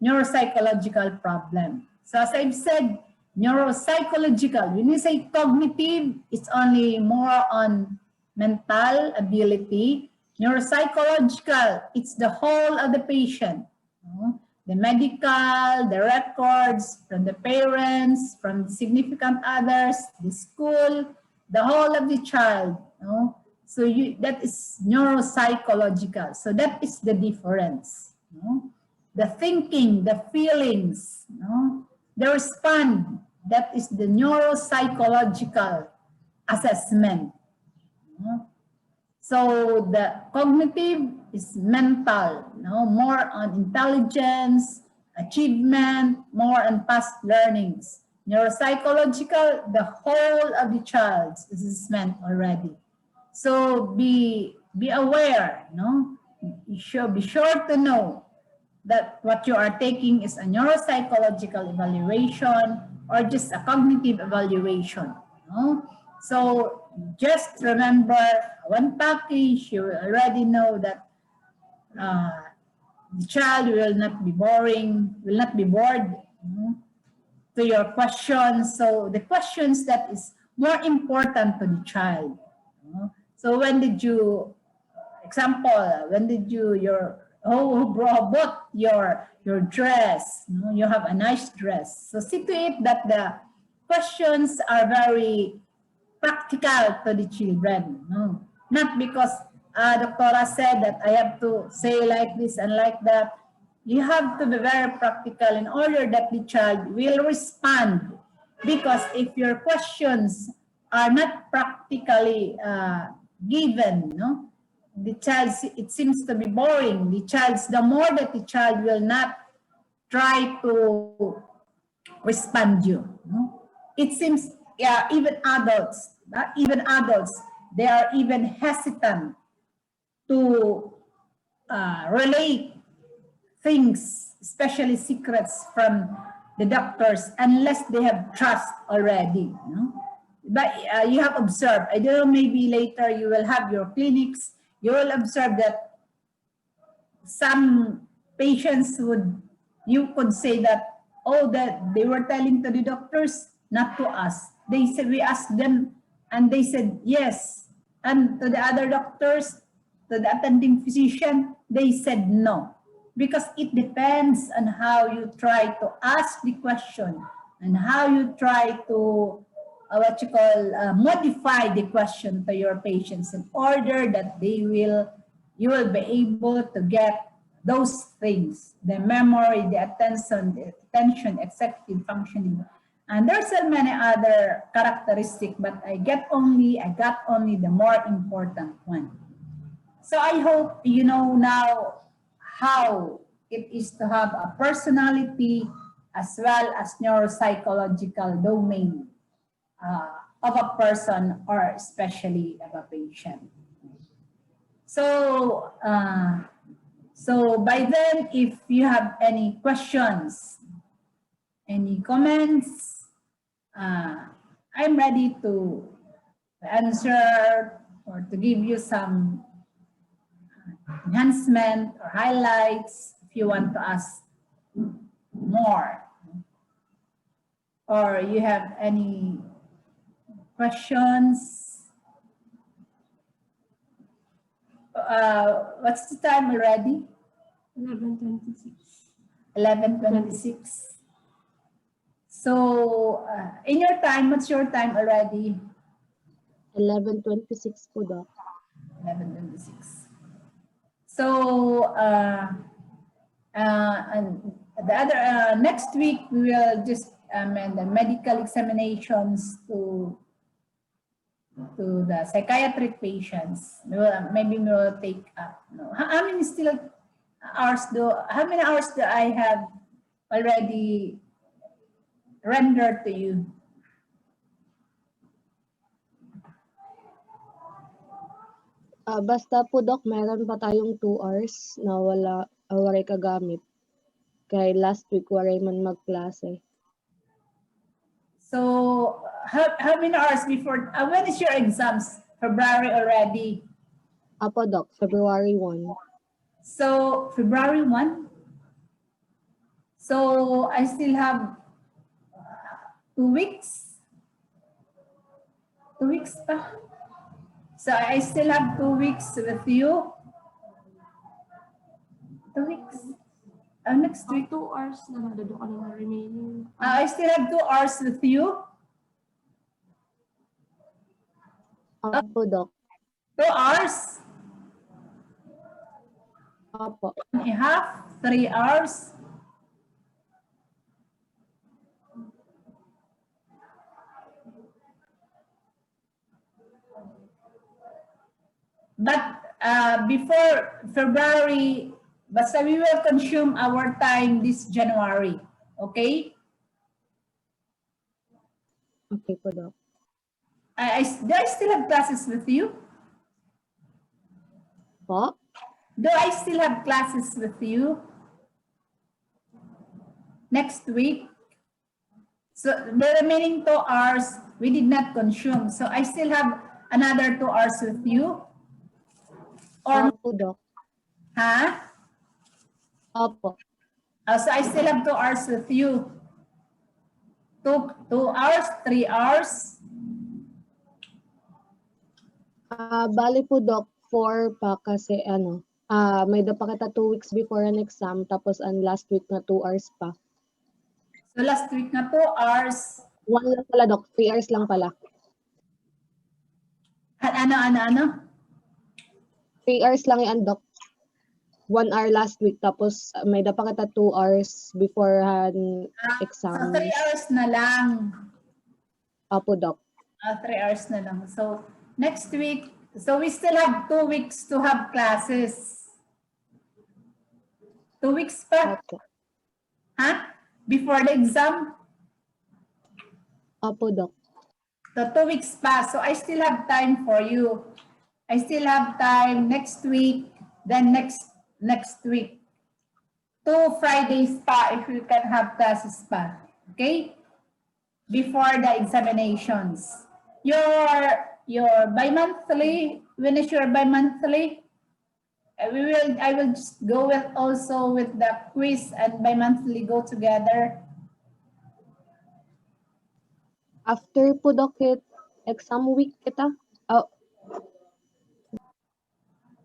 neuropsychological problem. So as I've said, neuropsychological, when you say cognitive, it's only more on mental ability. Neuropsychological, it's the whole of the patient. The medical, the records from the parents, from the significant others, the school, the whole of the child. So that is neuropsychological. So that is the difference. The thinking, the feelings, the respond, that is the neuropsychological assessment. So the cognitive is mental, more on intelligence, achievement, more on past learnings. Neuropsychological, the whole of the child's assessment already. So be aware, You should be sure to know that what you are taking is a neuropsychological evaluation or just a cognitive evaluation. So just remember one package, you already know that the child will not be boring, will not be bored to your questions. So the questions that is more important to the child. So when did you, example, when did you, who bought your dress? You have a nice dress. So see to it that the questions are very practical to the children. Not because Doctora said that I have to say like this and like that. You have to be very practical in order that the child will respond. Because if your questions are not practically given, the child, it seems to be boring. The more that the child will not try to respond you. It seems, even adults, they are even hesitant to relate things, especially secrets from the doctors, unless they have trust already. But you have observed, I don't know, maybe later you will have your clinics, you will observe that some patients you could say that, oh, that they were telling to the doctors, not to us. They said, we asked them, and they said yes. And to the other doctors, to the attending physician, they said no. Because it depends on how you try to ask the question and how you try to, modify the question to your patients in order that you will be able to get those things, the memory, the attention, executive functioning. And there's so many other characteristics, but I got only the more important one. So I hope you know now how it is to have a personality as well as neuropsychological domain of a person, or especially of a patient. So, so by then, if you have any questions, any comments, I'm ready to answer or to give you some enhancement or highlights if you want to ask more. Or you have any questions? What's the time already? 11:26. 11:26. So, in your time, what's your time already? 11:26 po, Doc. 11:26. So, and the other, next week, we will just amend the medical examinations to the psychiatric patients. Maybe we will take up. How many hours do I have already rendered to you? Basta po, Doc, meron pa tayong 2 hours na waray kagamit. Kaya last week waray man magklase. So, how many hours before? When is your exams? February already. Apo, Doc. February 1. So February 1. So I still have 2 weeks. 2 weeks pa. So I still have 2 weeks with you. 2 weeks. Next week. 2 hours na nadado ka na remaining. I still have 2 hours with you. Apo, Doc. 2 hours. Apo. 1.5, 3 hours. But before February, basta we will consume our time this January. Okay? Okay po, Doc. Do I still have classes with you? Po? Do I still have classes with you next week? So the remaining 2 hours we did not consume. So I still have another 2 hours with you. Or Apo, Doc. huh? Apo. So I still have 2 hours with you. 2 hours, 3 hours. Bali po, Doc, 4 pa kasi may pa kita 2 weeks before an exam, tapos ang last week na 2 hours pa. So last week na 2 hours. 1 lang pala, Doc. 3 hours lang pala. Ano? 3 hours lang yan, Doc. 1 hour last week, tapos may pa kita 2 hours before an exam. So 3 hours na lang. Apo, Doc. 3 hours na lang. So next week, so we still have 2 weeks to have classes. 2 weeks pa? Apo. Huh? Before the exam? Apo, Doc. So 2 weeks pa. So I still have time for you. I still have time next week, then next week. 2 Fridays pa if you can have classes pa. Okay? Before the examinations. Your bi-monthly, when is your bi-monthly? I will just go with also with the quiz and bi-monthly go together. After po, Doc, exam week kita.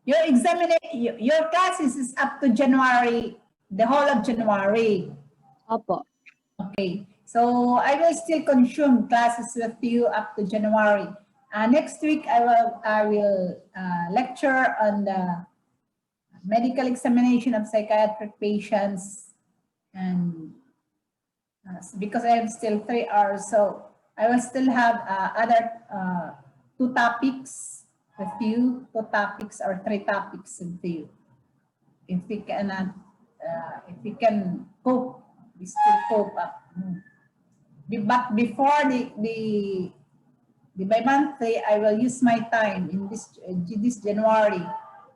Your classes is up to January, the whole of January. Apo. Okay, so I will still consume classes with you up to January. Next week I will lecture on the medical examination of psychiatric patients, and because I have still 3 hours, so I will still have other 2 topics with you, 2 topics or 3 topics with you. If we cannot, if we can cope, we still cope up. But before the bi-monthly, I will use my time in this January,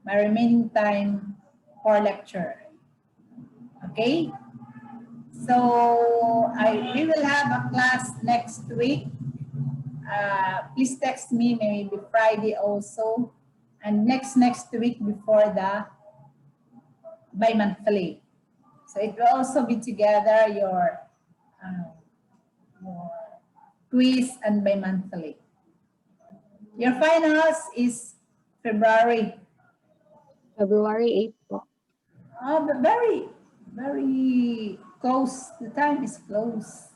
my remaining time for lecture. Okay? So we will have a class next week. Please text me maybe Friday also, and next week before the bi-monthly. So it will also be together your quiz and bi-monthly. Your finals is February 8 po. but very close. The time is close.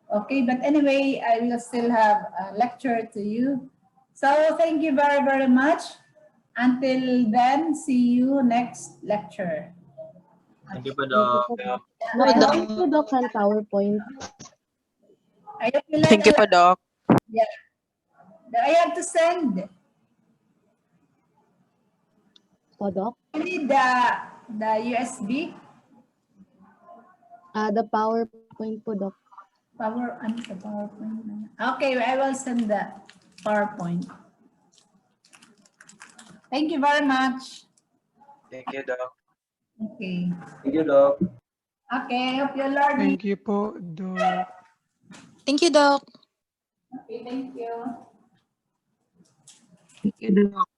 Okay, but anyway, I will still have a lecture to you. So thank you very, very much. Until then, see you next lecture. Thank you po, Doc. Thank you, Doc, sa PowerPoint. I hope you like Thank you po, Doc. Yeah. I have to send. Po, Doc. You need the USB. The PowerPoint po, Doc. PowerPoint. Okay, I will send the PowerPoint. Thank you very much. Thank you, Doc. Okay. Thank you, Doc. Okay, I hope you learn. Thank you po, Doc. Thank you, Doc. Thank you. Thank you, Doc.